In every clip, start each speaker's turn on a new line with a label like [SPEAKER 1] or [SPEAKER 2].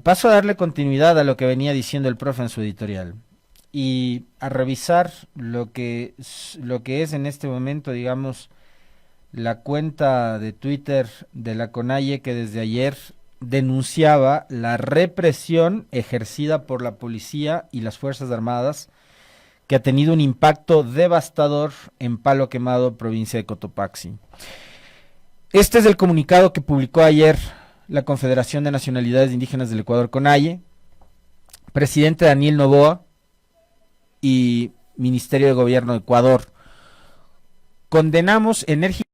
[SPEAKER 1] Paso a darle continuidad a lo que venía diciendo el profe en su editorial y a revisar lo que es en este momento, digamos, la cuenta de Twitter de la CONAIE, que desde ayer denunciaba la represión ejercida por la policía y las Fuerzas Armadas, que ha tenido un impacto devastador en Palo Quemado, provincia de Cotopaxi. Este es el comunicado que publicó ayer la Confederación de Nacionalidades Indígenas del Ecuador, CONAIE, presidente Daniel Noboa y Ministerio de Gobierno de Ecuador. Condenamos enérgicamente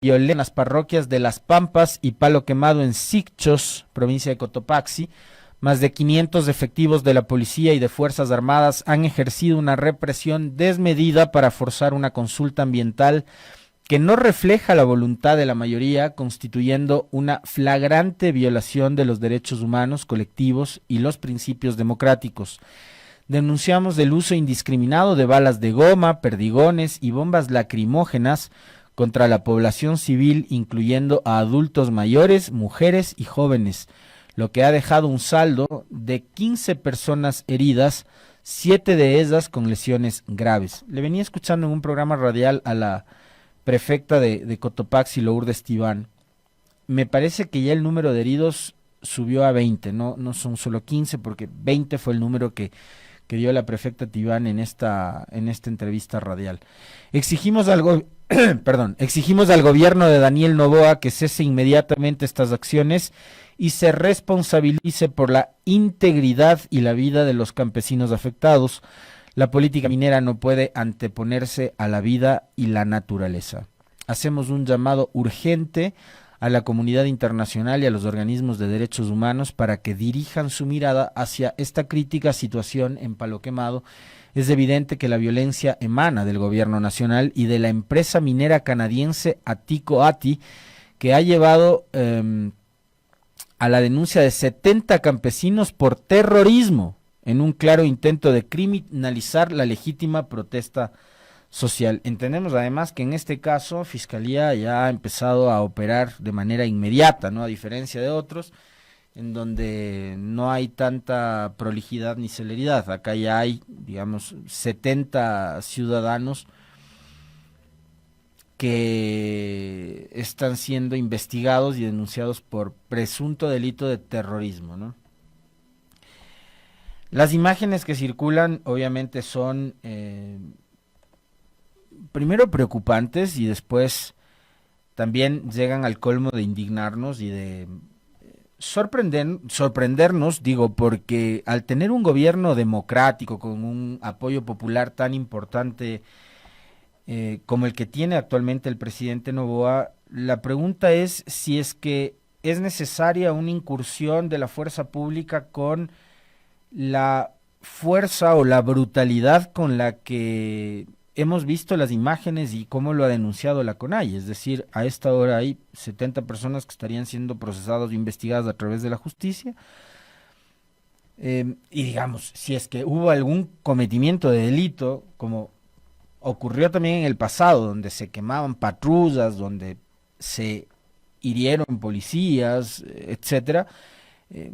[SPEAKER 1] en las parroquias de Las Pampas y Palo Quemado en Sicchos, provincia de Cotopaxi. Más de 500 efectivos de la policía y de Fuerzas Armadas han ejercido una represión desmedida para forzar una consulta ambiental que no refleja la voluntad de la mayoría, constituyendo una flagrante violación de los derechos humanos colectivos y los principios democráticos. Denunciamos el uso indiscriminado de balas de goma, perdigones y bombas lacrimógenas contra la población civil, incluyendo a adultos mayores, mujeres y jóvenes, lo que ha dejado un saldo de 15 personas heridas, 7 de ellas con lesiones graves. Le venía escuchando en un programa radial a la prefecta de Cotopaxi, Lourdes Tibán. Me parece que ya el número de heridos subió a 20, no son solo 15, porque 20 fue el número que dio la prefecta Tibán en esta entrevista radial. Exigimos al exigimos al gobierno de Daniel Noboa que cese inmediatamente estas acciones y se responsabilice por la integridad y la vida de los campesinos afectados. La política minera no puede anteponerse a la vida y la naturaleza. Hacemos un llamado urgente a la comunidad internacional y a los organismos de derechos humanos para que dirijan su mirada hacia esta crítica situación en Palo Quemado. Es evidente que la violencia emana del gobierno nacional y de la empresa minera canadiense Atico Ati, que ha llevado a la denuncia de 70 campesinos por terrorismo, en un claro intento de criminalizar la legítima protesta social. Entendemos además que en este caso Fiscalía ya ha empezado a operar de manera inmediata, ¿no? A diferencia de otros, en donde no hay tanta prolijidad ni celeridad. Acá ya hay, digamos, 70 ciudadanos que están siendo investigados y denunciados por presunto delito de terrorismo, ¿no? Las imágenes que circulan obviamente son primero preocupantes y después también llegan al colmo de indignarnos y de sorprendernos, digo, porque al tener un gobierno democrático con un apoyo popular tan importante como el que tiene actualmente el presidente Noboa, la pregunta es si es que es necesaria una incursión de la fuerza pública con la fuerza o la brutalidad con la que hemos visto las imágenes y cómo lo ha denunciado la CONAIE. Es decir, a esta hora hay 70 personas que estarían siendo procesadas o investigadas a través de la justicia. Y digamos, si es que hubo algún cometimiento de delito, como ocurrió también en el pasado, donde se quemaban patrullas, donde se hirieron policías, etcétera, eh,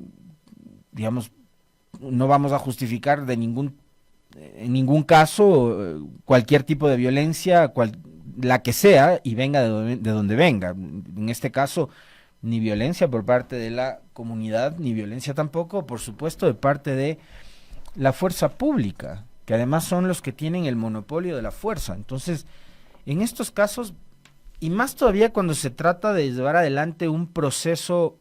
[SPEAKER 1] digamos, no vamos a justificar en ningún caso cualquier tipo de violencia, la que sea, y venga de donde venga. En este caso, ni violencia por parte de la comunidad, ni violencia tampoco, por supuesto, de parte de la fuerza pública, que además son los que tienen el monopolio de la fuerza. Entonces, en estos casos, y más todavía cuando se trata de llevar adelante un proceso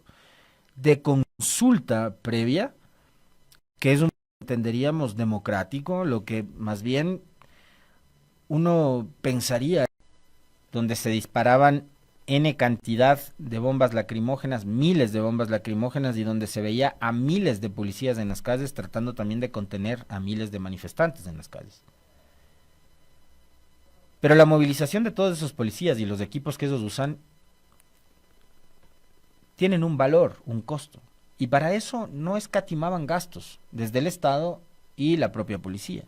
[SPEAKER 1] de consulta previa, que es un, entenderíamos, democrático, lo que más bien uno pensaría, donde se disparaban N cantidad de bombas lacrimógenas, miles de bombas lacrimógenas, y donde se veía a miles de policías en las calles tratando también de contener a miles de manifestantes en las calles. Pero la movilización de todos esos policías y los equipos que ellos usan tienen un valor, un costo. Y para eso no escatimaban gastos desde el Estado y la propia policía.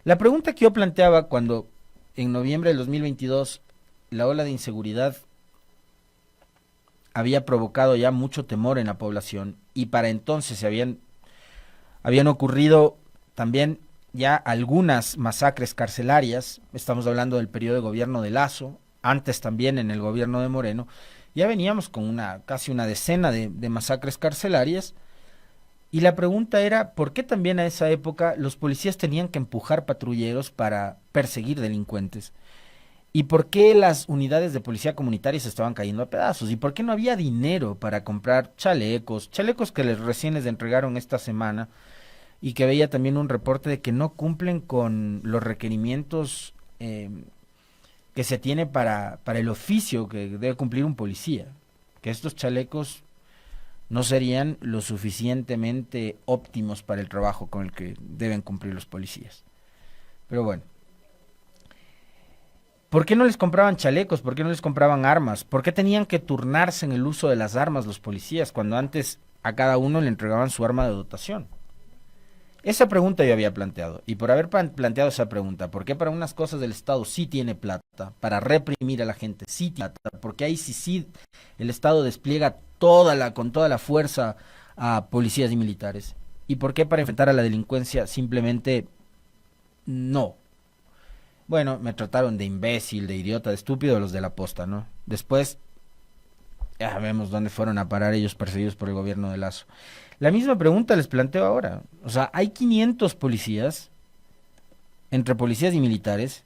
[SPEAKER 1] La pregunta que yo planteaba cuando en noviembre del 2022 la ola de inseguridad había provocado ya mucho temor en la población y para entonces habían ocurrido también ya algunas masacres carcelarias. Estamos hablando del periodo de gobierno de Lasso, antes también en el gobierno de Moreno. Ya veníamos con casi una decena de masacres carcelarias. Y la pregunta era, ¿por qué también a esa época los policías tenían que empujar patrulleros para perseguir delincuentes? ¿Y por qué las unidades de policía comunitaria se estaban cayendo a pedazos? ¿Y por qué no había dinero para comprar chalecos que recién les entregaron esta semana? Y que veía también un reporte de que no cumplen con los requerimientos que se tiene para el oficio que debe cumplir un policía. Que estos chalecos no serían lo suficientemente óptimos para el trabajo con el que deben cumplir los policías. Pero bueno, ¿por qué no les compraban chalecos? ¿Por qué no les compraban armas? ¿Por qué tenían que turnarse en el uso de las armas los policías cuando antes a cada uno le entregaban su arma de dotación? Esa pregunta yo había planteado, y por haber planteado esa pregunta, ¿por qué para unas cosas el Estado sí tiene plata, para reprimir a la gente sí tiene plata, porque ahí sí el Estado despliega con toda la fuerza a policías y militares, y por qué para enfrentar a la delincuencia simplemente no? Bueno, me trataron de imbécil, de idiota, de estúpido los de la posta, ¿no? Después ya vemos dónde fueron a parar ellos perseguidos por el gobierno de Lasso. La misma pregunta les planteo ahora. O sea, hay 500 policías, entre policías y militares,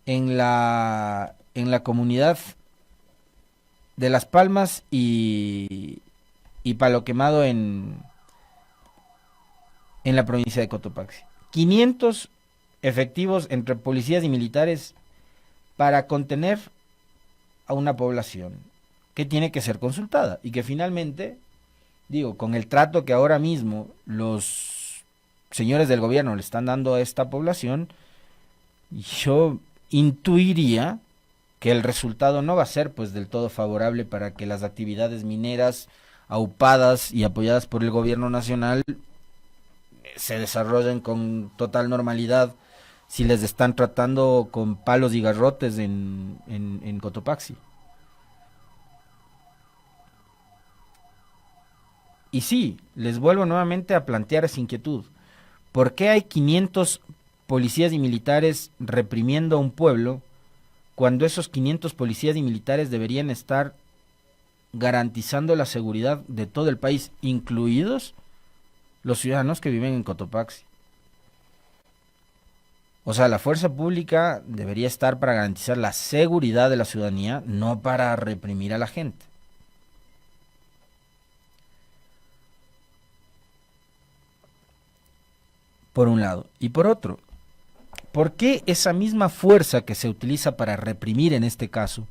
[SPEAKER 1] en la comunidad de Las Palmas y Palo Quemado en la provincia de Cotopaxi. 500 efectivos entre policías y militares para contener a una población que tiene que ser consultada y que finalmente, digo, con el trato que ahora mismo los señores del gobierno le están dando a esta población, yo intuiría que el resultado no va a ser pues del todo favorable para que las actividades mineras aupadas y apoyadas por el gobierno nacional se desarrollen con total normalidad si les están tratando con palos y garrotes en Cotopaxi. Y sí, les vuelvo nuevamente a plantear esa inquietud. ¿Por qué hay 500 policías y militares reprimiendo a un pueblo cuando esos 500 policías y militares deberían estar garantizando la seguridad de todo el país, incluidos los ciudadanos que viven en Cotopaxi? O sea, la fuerza pública debería estar para garantizar la seguridad de la ciudadanía, no para reprimir a la gente. Por un lado. Y por otro, ¿por qué esa misma fuerza que se utiliza para reprimir en este caso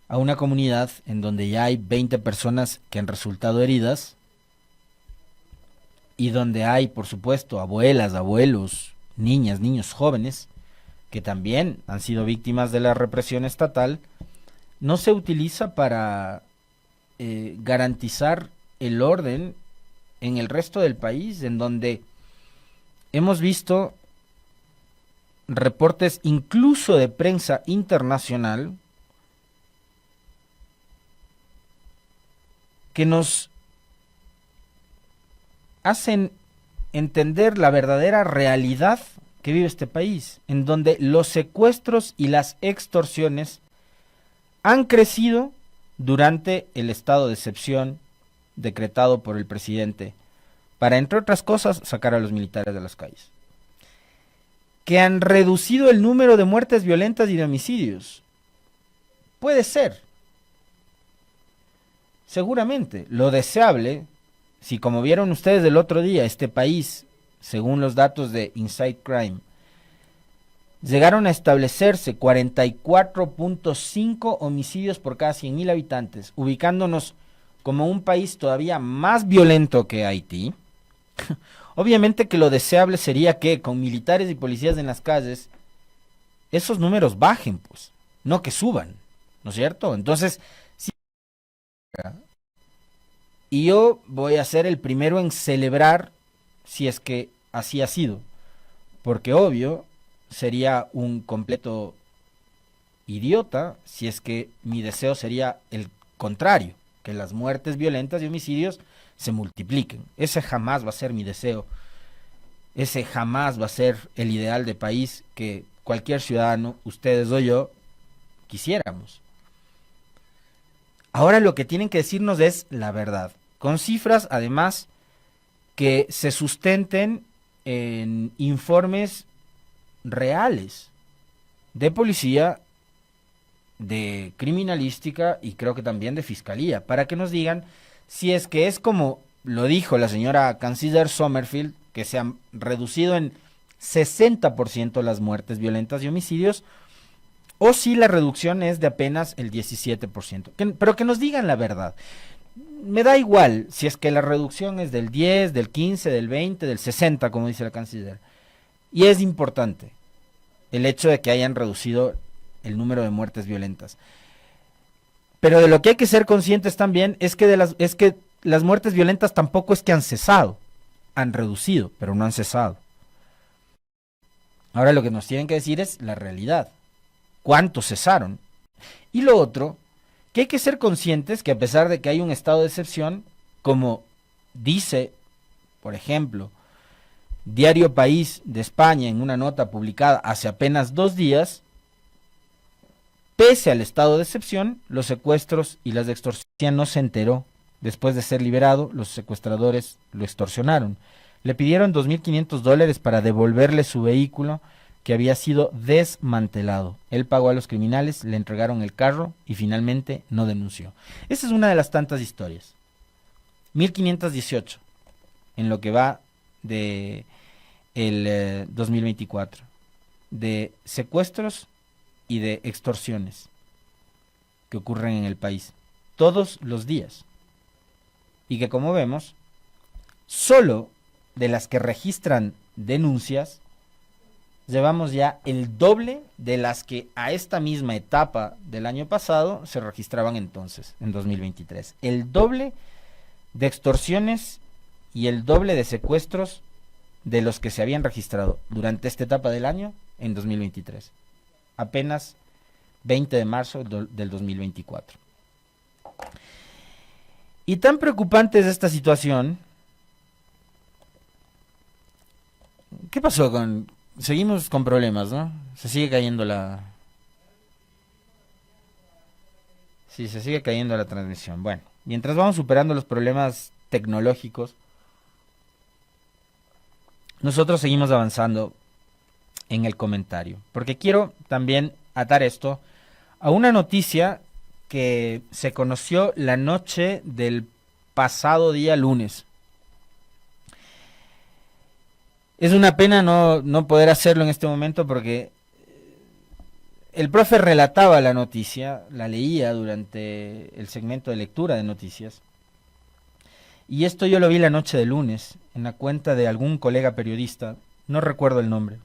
[SPEAKER 1] a una comunidad en donde ya hay 20 personas que han resultado heridas y donde hay, por supuesto, abuelas, abuelos, niñas, niños jóvenes que también han sido víctimas de la represión estatal, no se utiliza para garantizar el orden en el resto del país, en donde hemos visto reportes incluso de prensa internacional que nos hacen entender la verdadera realidad que vive este país, en donde los secuestros y las extorsiones han crecido durante el estado de excepción decretado por el presidente para, entre otras cosas, sacar a los militares de las calles. Que han reducido el número de muertes violentas y de homicidios. Puede ser. Seguramente. Lo deseable, si como vieron ustedes el otro día, este país, según los datos de Inside Crime, llegaron a establecerse 44.5 homicidios por cada 100.000 habitantes, ubicándonos como un país todavía más violento que Haití. Obviamente que lo deseable sería que con militares y policías en las calles esos números bajen, pues, no que suban, ¿no es cierto? Entonces, sí, y yo voy a ser el primero en celebrar si es que así ha sido, porque obvio sería un completo idiota si es que mi deseo sería el contrario, que las muertes violentas y homicidios se multipliquen. Ese jamás va a ser mi deseo. Ese jamás va a ser el ideal de país que cualquier ciudadano, ustedes o yo, quisiéramos. Ahora lo que tienen que decirnos es la verdad, con cifras además que se sustenten en informes reales de policía, de criminalística y creo que también de fiscalía, para que nos digan si es que es como lo dijo la señora canciller Sommerfield, que se han reducido en 60% las muertes violentas y homicidios, o si la reducción es de apenas el 17%. Pero que nos digan la verdad. Me da igual si es que la reducción es del 10, del 15, del 20, del 60, como dice la canciller. Y es importante el hecho de que hayan reducido el número de muertes violentas. Pero de lo que hay que ser conscientes también es que las muertes violentas tampoco es que han cesado, han reducido, pero no han cesado. Ahora lo que nos tienen que decir es la realidad. ¿Cuántos cesaron? Y lo otro, que hay que ser conscientes que a pesar de que hay un estado de excepción, como dice, por ejemplo, Diario País de España en una nota publicada hace apenas 2 días, pese al estado de excepción, los secuestros y las extorsiones no se enteró. Después de ser liberado, los secuestradores lo extorsionaron. Le pidieron $2.500 para devolverle su vehículo que había sido desmantelado. Él pagó a los criminales, le entregaron el carro y finalmente no denunció. Esa es una de las tantas historias. 1518 en lo que va de el 2024 de secuestros y de extorsiones que ocurren en el país todos los días y que, como vemos, solo de las que registran denuncias llevamos ya el doble de las que a esta misma etapa del año pasado se registraban entonces, en 2023. El doble de extorsiones y el doble de secuestros de los que se habían registrado durante esta etapa del año en 2023. Apenas 20 de marzo del 2024. Y tan preocupante es esta situación. ¿Qué pasó con...? Seguimos con problemas, ¿no? Se sigue cayendo la... Sí, se sigue cayendo la transmisión. Bueno, mientras vamos superando los problemas tecnológicos, nosotros seguimos avanzando en el comentario, porque quiero también atar esto a una noticia que se conoció la noche del pasado día lunes. Es una pena no poder hacerlo en este momento porque el profe relataba la noticia, la leía durante el segmento de lectura de noticias. Y esto yo lo vi la noche de lunes en la cuenta de algún colega periodista, no recuerdo el nombre.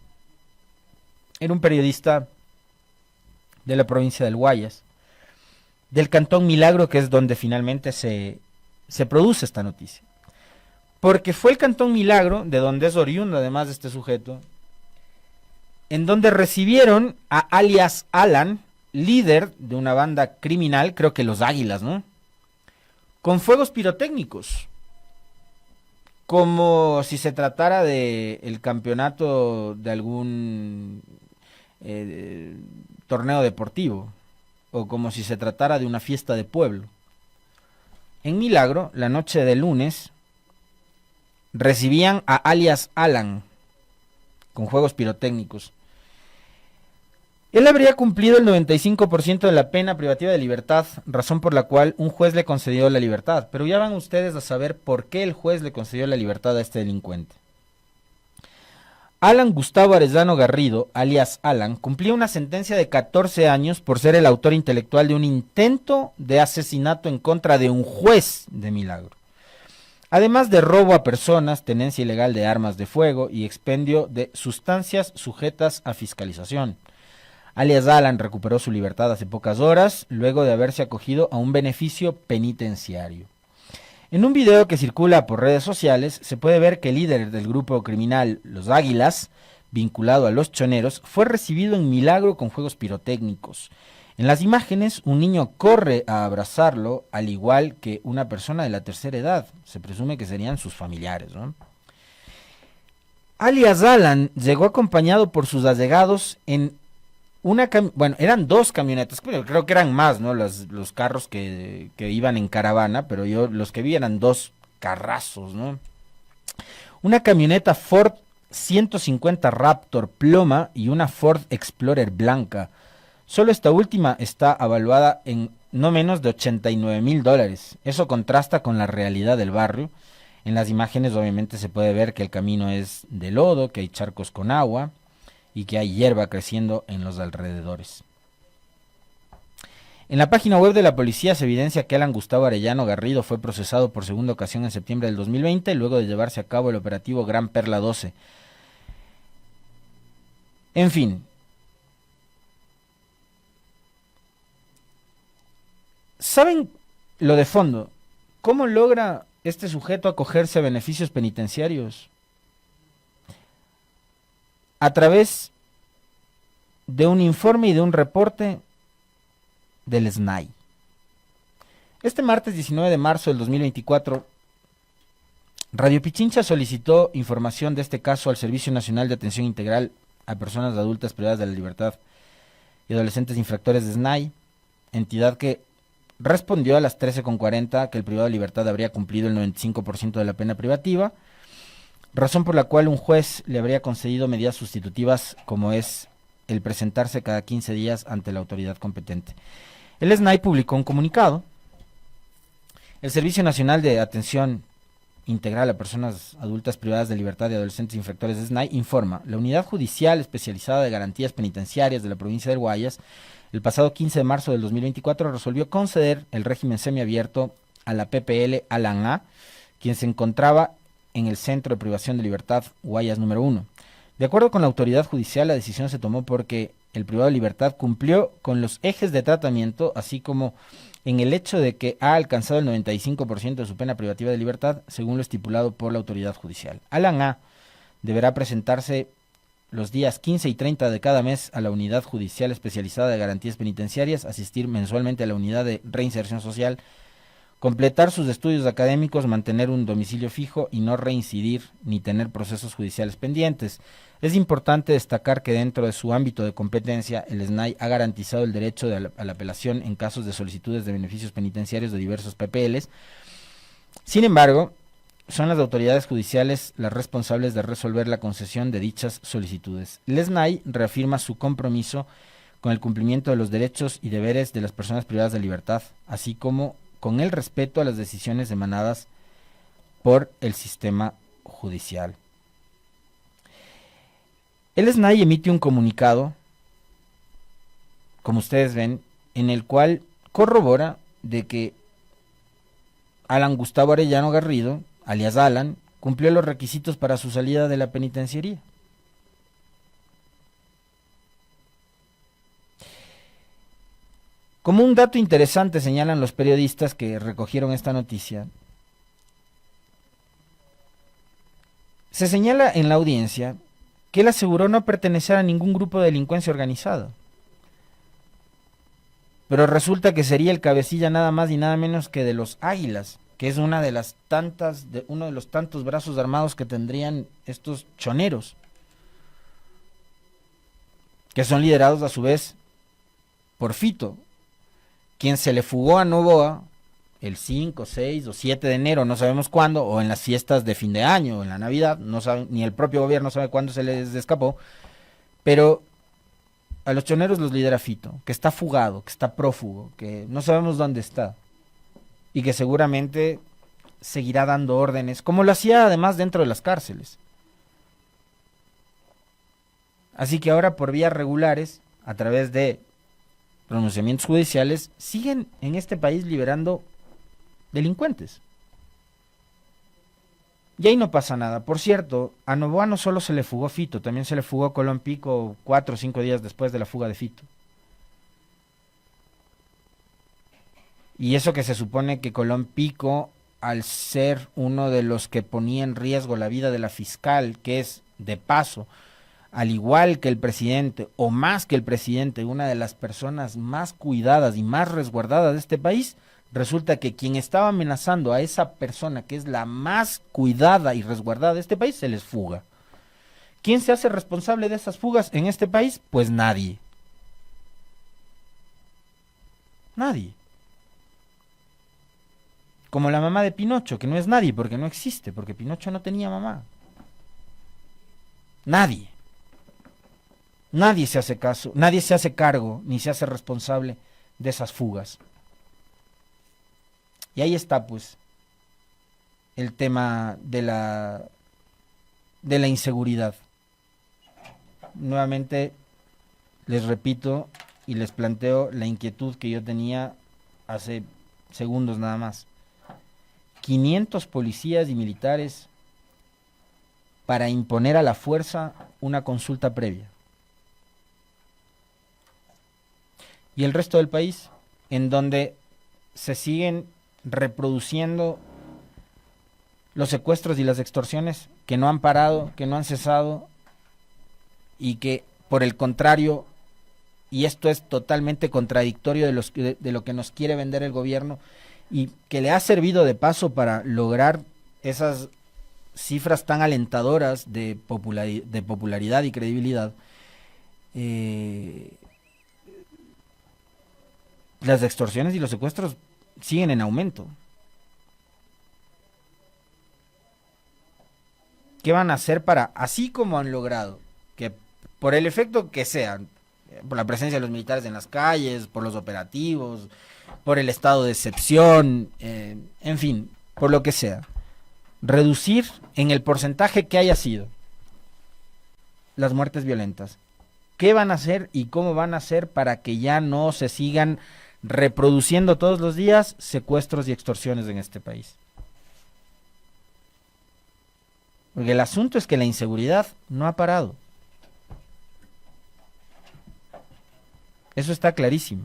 [SPEAKER 1] Era un periodista de la provincia del Guayas, del cantón Milagro, que es donde finalmente se produce esta noticia. Porque fue el cantón Milagro, de donde es oriundo además de este sujeto, en donde recibieron a alias Alan, líder de una banda criminal, creo que los Águilas, ¿no? Con fuegos pirotécnicos, como si se tratara de el campeonato de algún torneo deportivo, o como si se tratara de una fiesta de pueblo. En Milagro, la noche de lunes, recibían a alias Alan con juegos pirotécnicos. Él habría cumplido el 95% de la pena privativa de libertad, razón por la cual un juez le concedió la libertad. Pero ya van ustedes a saber por qué el juez le concedió la libertad a este delincuente. Alan Gustavo Arellano Garrido, alias Alan, cumplía una sentencia de 14 años por ser el autor intelectual de un intento de asesinato en contra de un juez de Milagro. Además de robo a personas, tenencia ilegal de armas de fuego y expendio de sustancias sujetas a fiscalización. Alias Alan recuperó su libertad hace pocas horas, luego de haberse acogido a un beneficio penitenciario. En un video que circula por redes sociales, se puede ver que el líder del grupo criminal Los Águilas vinculado a los choneros, fue recibido en Milagro con fuegos pirotécnicos. En las imágenes, un niño corre a abrazarlo, al igual que una persona de la tercera edad. Se presume que serían sus familiares, ¿no? Alias Alan llegó acompañado por sus allegados en bueno, eran dos camionetas, creo que eran más, ¿no? Los carros que iban en caravana, pero los que vi eran dos carrazos, ¿no? Una camioneta Ford 150 Raptor ploma y una Ford Explorer blanca. Solo esta última está evaluada en no menos de $89,000. Eso contrasta con la realidad del barrio. En las imágenes obviamente se puede ver que el camino es de lodo, que hay charcos con agua y que hay hierba creciendo en los alrededores. En la página web de la policía se evidencia que Alan Gustavo Arellano Garrido fue procesado por segunda ocasión en septiembre del 2020, luego de llevarse a cabo el operativo Gran Perla 12. En fin. ¿Saben lo de fondo? ¿Cómo logra este sujeto acogerse a beneficios penitenciarios? A través de un informe y de un reporte del SNAI. Este martes 19 de marzo del 2024, Radio Pichincha solicitó información de este caso al Servicio Nacional de Atención Integral a Personas Adultas Privadas de la Libertad y Adolescentes Infractores de SNAI, entidad que respondió a las 13:40 que el privado de libertad habría cumplido el 95% de la pena privativa, razón por la cual un juez le habría concedido medidas sustitutivas como es el presentarse cada 15 días ante la autoridad competente. El SNAI publicó un comunicado. El Servicio Nacional de Atención Integral a Personas Adultas Privadas de Libertad y Adolescentes Infractores de SNAI informa: la Unidad Judicial Especializada de Garantías Penitenciarias de la provincia del Guayas, el pasado 15 de marzo del 2024, resolvió conceder el régimen semiabierto a la PPL Alan A., quien se encontraba en el Centro de Privación de Libertad Guayas número 1. De acuerdo con la autoridad judicial, la decisión se tomó porque el privado de libertad cumplió con los ejes de tratamiento, así como en el hecho de que ha alcanzado el 95% de su pena privativa de libertad, según lo estipulado por la autoridad judicial. Alan A. deberá presentarse los días 15 y 30 de cada mes a la Unidad Judicial Especializada de Garantías Penitenciarias, asistir mensualmente a la Unidad de Reinserción Social, completar sus estudios académicos, mantener un domicilio fijo y no reincidir ni tener procesos judiciales pendientes. Es importante destacar que dentro de su ámbito de competencia, el SNAI ha garantizado el derecho a la apelación en casos de solicitudes de beneficios penitenciarios de diversos PPLs. Sin embargo, son las autoridades judiciales las responsables de resolver la concesión de dichas solicitudes. El SNAI reafirma su compromiso con el cumplimiento de los derechos y deberes de las personas privadas de libertad, así como con el respeto a las decisiones emanadas por el sistema judicial. El SNAI emite un comunicado, como ustedes ven, en el cual corrobora de que Alan Gustavo Arellano Garrido, alias Alan, cumplió los requisitos para su salida de la penitenciaría. Como un dato interesante señalan los periodistas que recogieron esta noticia, se señala en la audiencia que él aseguró no pertenecer a ningún grupo de delincuencia organizada. Pero resulta que sería el cabecilla nada más y nada menos que de los Águilas, que es uno de los tantos brazos armados que tendrían estos choneros, que son liderados a su vez por Fito, quien se le fugó a Novoa el 5, 6 o 7 de enero, no sabemos cuándo, o en las fiestas de fin de año, o en la Navidad, no saben, ni el propio gobierno sabe cuándo se les escapó, pero a los choneros los lidera Fito, que está fugado, que está prófugo, que no sabemos dónde está, y que seguramente seguirá dando órdenes, como lo hacía además dentro de las cárceles. Así que ahora por vías regulares, a través de pronunciamientos judiciales, siguen en este país liberando delincuentes. Y ahí no pasa nada. Por cierto, a Novoa no solo se le fugó Fito, también se le fugó Colón Pico 4 o 5 días después de la fuga de Fito. Y eso que se supone que Colón Pico, al ser uno de los que ponía en riesgo la vida de la fiscal, que es, de paso, al igual que el presidente, o más que el presidente, una de las personas más cuidadas y más resguardadas de este país, resulta que quien estaba amenazando a esa persona, que es la más cuidada y resguardada de este país, se les fuga. ¿Quién se hace responsable de esas fugas en este país? Pues nadie. Nadie. Como la mamá de Pinocho, que no es nadie porque no existe, porque Pinocho no tenía mamá. Nadie. Nadie se hace caso, nadie se hace cargo, ni se hace responsable de esas fugas. Y ahí está, pues, el tema de la inseguridad. Nuevamente, les repito y les planteo la inquietud que yo tenía hace segundos nada más. 500 policías y militares para imponer a la fuerza una consulta previa. Y el resto del país, en donde se siguen reproduciendo los secuestros y las extorsiones que no han parado, que no han cesado, y que por el contrario, y esto es totalmente contradictorio de lo que nos quiere vender el gobierno, y que le ha servido de paso para lograr esas cifras tan alentadoras de popularidad y credibilidad. Las extorsiones y los secuestros siguen en aumento. ¿Qué van a hacer para, así como han logrado, que por el efecto que sea, por la presencia de los militares en las calles, por los operativos, por el estado de excepción, en fin, por lo que sea, reducir en el porcentaje que haya sido las muertes violentas? ¿Qué van a hacer y cómo van a hacer para que ya no se sigan reproduciendo todos los días secuestros y extorsiones en este país? Porque el asunto es que la inseguridad no ha parado. Eso está clarísimo.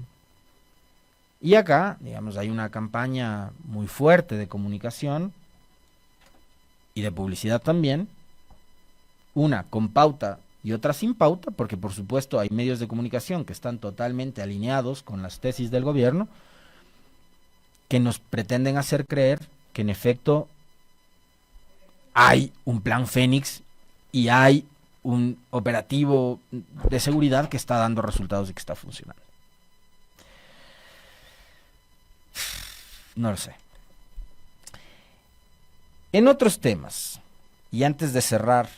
[SPEAKER 1] Y acá, digamos, hay una campaña muy fuerte de comunicación y de publicidad también, una con pauta y otra sin pauta, porque por supuesto hay medios de comunicación que están totalmente alineados con las tesis del gobierno, que nos pretenden hacer creer que en efecto hay un plan Fénix y hay un operativo de seguridad que está dando resultados y que está funcionando. No lo sé. En otros temas, y antes de cerrar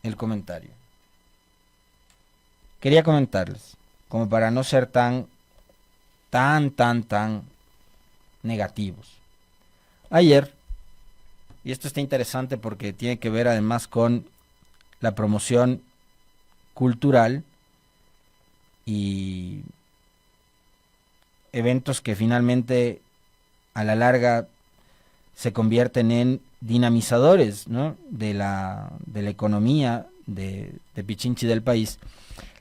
[SPEAKER 1] el comentario, quería comentarles, como para no ser tan negativos. Ayer, y esto está interesante porque tiene que ver además con la promoción cultural y eventos que finalmente a la larga se convierten en dinamizadores, ¿no?, de la economía de Pichinchi del país.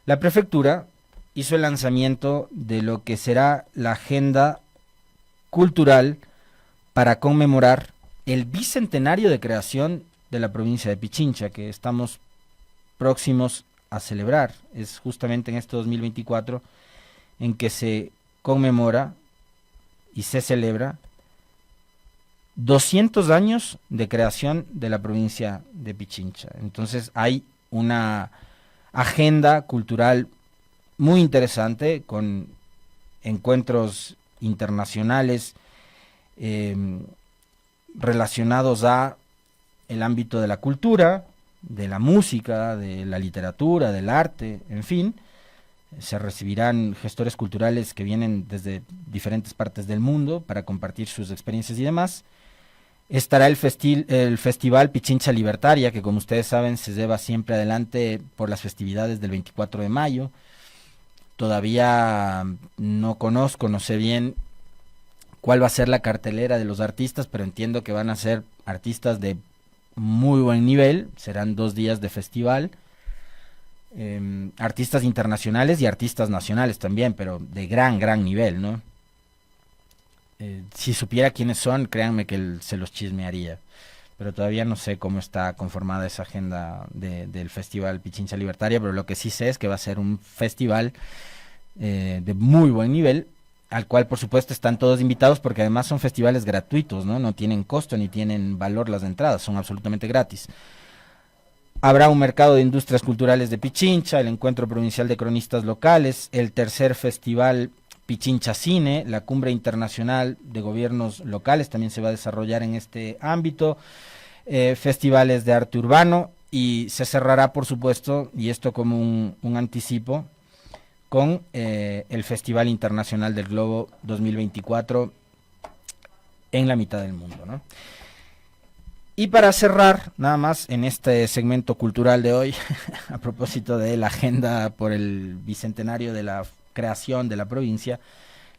[SPEAKER 1] La prefectura hizo el lanzamiento de lo que será la agenda cultural para conmemorar el bicentenario de creación de la provincia de Pichincha, que estamos próximos a celebrar. Es justamente en este 2024 en que se conmemora y se celebra 200 años de creación de la provincia de Pichincha. Entonces hay una agenda cultural muy interesante con encuentros internacionales relacionados a el ámbito de la cultura, de la música, de la literatura, del arte, en fin. Se recibirán gestores culturales que vienen desde diferentes partes del mundo para compartir sus experiencias y demás. Estará el Festival Pichincha Libertaria, que como ustedes saben se lleva siempre adelante por las festividades del 24 de mayo. Todavía no sé bien cuál va a ser la cartelera de los artistas, pero entiendo que van a ser artistas de muy buen nivel. Serán 2 días de festival. Artistas internacionales y artistas nacionales también, pero de gran nivel, ¿no? Si supiera quiénes son, créanme que se los chismearía. pero todavía no sé cómo está conformada esa agenda del Festival Pichincha Libertaria, pero lo que sí sé es que va a ser un festival de muy buen nivel, al cual por supuesto están todos invitados, porque además son festivales gratuitos, ¿no? No tienen costo ni tienen valor las entradas, son absolutamente gratis. Habrá un mercado de industrias culturales de Pichincha, el encuentro provincial de cronistas locales, el tercer festival Pichincha Cine, la cumbre internacional de gobiernos locales también se va a desarrollar en este ámbito, festivales de arte urbano, y se cerrará, por supuesto, y esto como un anticipo, con el Festival Internacional del Globo 2024 en la mitad del mundo, ¿no? Y para cerrar, nada más, en este segmento cultural de hoy, a propósito de la agenda por el bicentenario de la creación de la provincia,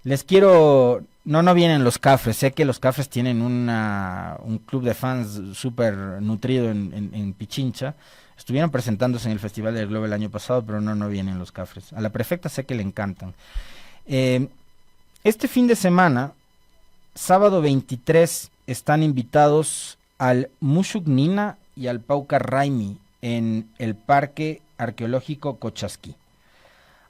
[SPEAKER 1] les quiero... No vienen los Cafres, sé que los Cafres tienen un club de fans súper nutrido en Pichincha. Estuvieron presentándose en el Festival del Globo el año pasado, pero no vienen los Cafres. A la prefecta sé que le encantan. Este fin de semana, sábado 23, están invitados al Mushuk Nina y al Paucar Raimi en el Parque Arqueológico Cochasquí.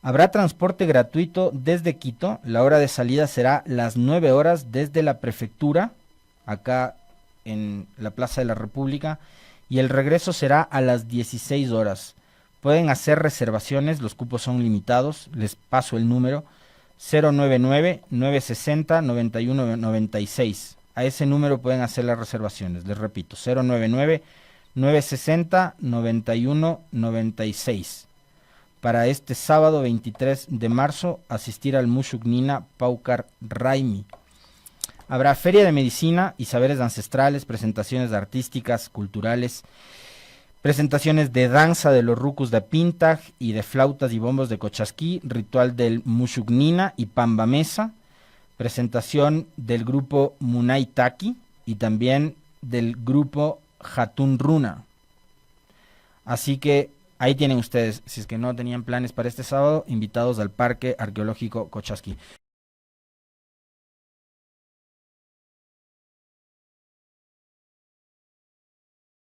[SPEAKER 1] Habrá transporte gratuito desde Quito. La hora de salida será las 9 horas desde la prefectura, acá en la Plaza de la República, y el regreso será a las 16 horas. Pueden hacer reservaciones, los cupos son limitados. Les paso el número: 099-960-9196. A ese número pueden hacer las reservaciones. Les repito, 099-960-9196. Para este sábado 23 de marzo, asistir al Mushuk Nina Paucar Raimi. Habrá feria de medicina y saberes ancestrales, presentaciones artísticas, culturales, presentaciones de danza de los rucus de Pintaj y de flautas y bombos de Cochasquí, ritual del Mushuk Nina y Pamba Mesa, presentación del grupo Munay Taki y también del grupo Hatun Runa. Así que ahí tienen ustedes, si es que no tenían planes para este sábado, invitados al Parque Arqueológico Cochasquí.